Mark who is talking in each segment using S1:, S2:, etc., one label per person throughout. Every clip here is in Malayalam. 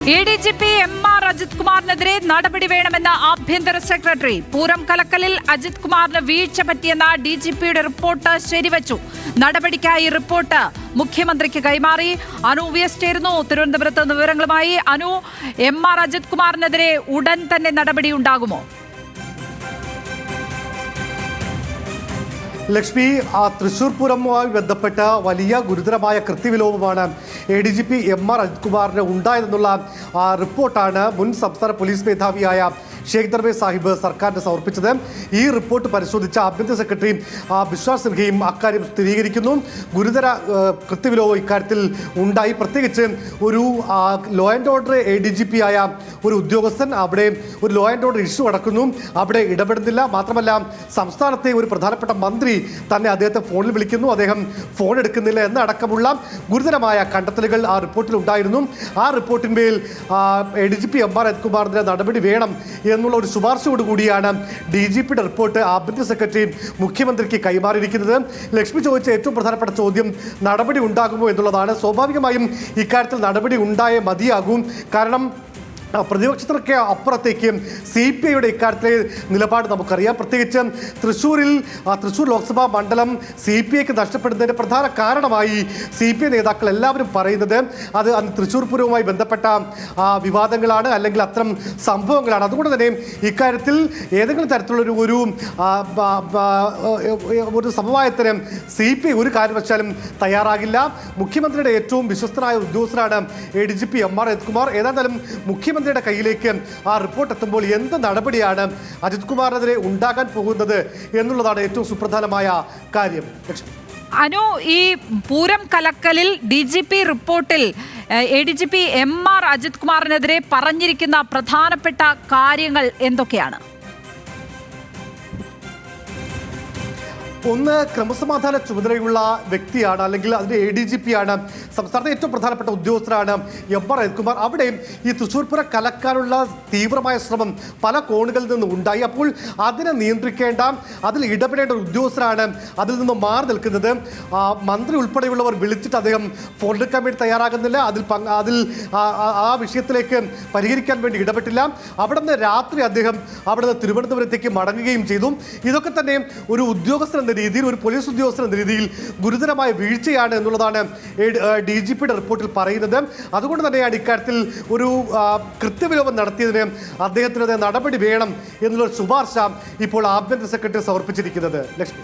S1: ADGP MR അജിത് കുമാറിനെതിരെ നടപടി വേണമെന്ന ആഭ്യന്തര സെക്രട്ടറി. പൂരം കലക്കലിൽ അജിത് കുമാറിന് വീഴ്ച പറ്റിയെന്ന DGPയുടെ റിപ്പോർട്ട് ശരിവച്ചു. നടപടിക്കായി റിപ്പോർട്ട് മുഖ്യമന്ത്രിക്ക് കൈമാറി. അനു VS ചേരുന്നു തിരുവനന്തപുരത്ത് നിന്ന് വിവരങ്ങളുമായി. അനു, MR അജിത് കുമാറിനെതിരെ ഉടൻ തന്നെ നടപടി ഉണ്ടാകുമോ?
S2: ലക്ഷ്മി, തൃശൂർ പൂരവുമായി ബന്ധപ്പെട്ട വലിയ ഗുരുതരമായ കൃത്യവിലോപമാണ് ADGP MR അജിത് കുമാറിന് ഉണ്ടായതെന്നുള്ള റിപ്പോർട്ടാണ് മുൻ സംസ്ഥാന പോലീസ് മേധാവിയായ ഷേഖ് ദർവേസ് സാഹിബ് സർക്കാരിന് സമർപ്പിച്ചത്. ഈ റിപ്പോർട്ട് പരിശോധിച്ച ആഭ്യന്തര സെക്രട്ടറി ബിശ്വാസ് സിൻഹയും അക്കാര്യം സ്ഥിരീകരിക്കുന്നു. ഗുരുതര കൃത്യവിലോപം ഇക്കാര്യത്തിൽ ഉണ്ടായി. പ്രത്യേകിച്ച് ഒരു ലോ ആൻഡ് ഓർഡർ ADGP ആയ ഒരു ഉദ്യോഗസ്ഥൻ അവിടെ ഒരു ലോ ആൻഡ് ഓർഡർ ഇഷ്യൂ നടക്കുന്നു, അവിടെ ഇടപെടുന്നില്ല. മാത്രമല്ല, സംസ്ഥാനത്തെ ഒരു പ്രധാനപ്പെട്ട മന്ത്രി തന്നെ അദ്ദേഹത്തെ ഫോണിൽ വിളിക്കുന്നു, അദ്ദേഹം ഫോൺ എടുക്കുന്നില്ല എന്നടക്കമുള്ള ഗുരുതരമായ കണ്ടെത്തലുകൾ ആ റിപ്പോർട്ടിൽ ഉണ്ടായിരുന്നു. ആ റിപ്പോർട്ടിന്മേൽ ADGP MR അജിത് കുമാറിന്റെ നടപടി വേണം എന്നുള്ള ഒരു ശുപാർശയോടുകൂടിയാണ് DGPയുടെ റിപ്പോർട്ട് ആഭ്യന്തര സെക്രട്ടറി മുഖ്യമന്ത്രിക്ക് കൈമാറിയിരിക്കുന്നത്. ലക്ഷ്മി ചോദിച്ച ഏറ്റവും പ്രധാനപ്പെട്ട ചോദ്യം നടപടി ഉണ്ടാകുമോ എന്നുള്ളതാണ്. സ്വാഭാവികമായും ഇക്കാര്യത്തിൽ നടപടി ഉണ്ടായേ മതിയാകും. കാരണം പ്രതിപക്ഷത്തിനൊക്കെ അപ്പുറത്തേക്ക് CPIയുടെ ഇക്കാര്യത്തിലെ നിലപാട് നമുക്കറിയാം. പ്രത്യേകിച്ച് തൃശ്ശൂർ ലോക്സഭാ മണ്ഡലം CPIക്ക് നഷ്ടപ്പെടുന്നതിൻ്റെ പ്രധാന കാരണമായി CPI നേതാക്കൾ എല്ലാവരും പറയുന്നത് അത് അന്ന് തൃശ്ശൂർ പൂരവുമായി ബന്ധപ്പെട്ട വിവാദങ്ങളാണ്, അല്ലെങ്കിൽ അത്തരം സംഭവങ്ങളാണ്. അതുകൊണ്ട് തന്നെ ഇക്കാര്യത്തിൽ ഏതെങ്കിലും തരത്തിലുള്ള ഒരു സമവായത്തിന് CPI ഒരു കാരണവശാലും തയ്യാറാകില്ല. മുഖ്യമന്ത്രിയുടെ ഏറ്റവും വിശ്വസ്തനായ ഉദ്യോഗസ്ഥനാണ് ADGP MR അജിത് കുമാർ. ഏതായാലും മുഖ്യമന്ത്രിയുടെ കയ്യിലേക്ക് ആ റിപ്പോർട്ട് എത്തുമ്പോൾ എന്ത് നടപടിയാണ് അജിത് കുമാറിനെതിരെ ഉണ്ടാകാൻ പോകുന്നത് എന്നുള്ളതാണ് ഏറ്റവും സുപ്രധാനമായ കാര്യം.
S1: അനു, ഈ പൂരം കലക്കലിൽ DGP റിപ്പോർട്ടിൽ ADGP MR അജിത് കുമാറിനെതിരെ പറഞ്ഞിരിക്കുന്ന പ്രധാനപ്പെട്ട കാര്യങ്ങൾ എന്തൊക്കെയാണ്?
S2: ഒന്ന്, ക്രമസമാധാന ചുമതലയുള്ള വ്യക്തിയാണ്, അല്ലെങ്കിൽ അതിൻ്റെ ADGP ആണ്, സംസ്ഥാനത്തെ ഏറ്റവും പ്രധാനപ്പെട്ട ഉദ്യോഗസ്ഥരാണ് MR അജിത് കുമാർ. അവിടെ ഈ തൃശ്ശൂർ പൂരം കലക്കാനുള്ള തീവ്രമായ ശ്രമം പല കോണുകളിൽ നിന്നും ഉണ്ടായി. അപ്പോൾ അതിനെ നിയന്ത്രിക്കേണ്ട, അതിൽ ഇടപെടേണ്ട ഒരു ഉദ്യോഗസ്ഥരാണ് അതിൽ നിന്ന് മാറി നിൽക്കുന്നത്. മന്ത്രി ഉൾപ്പെടെയുള്ളവർ വിളിച്ചിട്ട് അദ്ദേഹം ഫോൺ എടുക്കാൻ വേണ്ടി തയ്യാറാകുന്നില്ല, അതിൽ ആ വിഷയത്തിലേക്ക് പരിഹരിക്കാൻ വേണ്ടി ഇടപെട്ടില്ല. അവിടെ നിന്ന് രാത്രി അദ്ദേഹം അവിടെ നിന്ന് തിരുവനന്തപുരത്തേക്ക് മടങ്ങുകയും ചെയ്തു. ഇതൊക്കെ തന്നെ ഒരു ഉദ്യോഗസ്ഥൻ രീതിയിൽ, ഒരു പോലീസ് ഉദ്യോഗസ്ഥൻ എന്ന രീതിയിൽ ഗുരുതരമായ വീഴ്ചയാണ് എന്നുള്ളതാണ് DGPയുടെ റിപ്പോർട്ടിൽ പറയുന്നത്. അതുകൊണ്ട് തന്നെയാണ് ഇക്കാര്യത്തിൽ ഒരു കൃത്യവിലോപം നടത്തിയതിന് അദ്ദേഹത്തിന് നടപടി വേണം എന്നുള്ള ശുപാർശ ഇപ്പോൾ ആഭ്യന്തര സെക്രട്ടറി സമർപ്പിച്ചിരിക്കുന്നത്. ലക്ഷ്മി,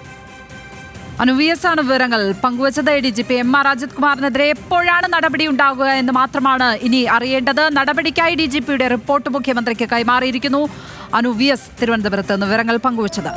S1: അനു VS ആണ് വിവരങ്ങൾ പങ്കുവച്ചത്. ADGP MR അജിത് കുമാറിനെതിരെ എപ്പോഴാണ് നടപടി ഉണ്ടാകുക എന്ന് മാത്രമാണ് ഇനി അറിയേണ്ടത്. നടപടിക്കായി DGPയുടെ റിപ്പോർട്ട് മുഖ്യമന്ത്രിക്ക് കൈമാറിയിരിക്കുന്നു. അനു VS തിരുവനന്തപുരത്ത് നിന്ന് വിവരങ്ങൾ പങ്കുവച്ചത്.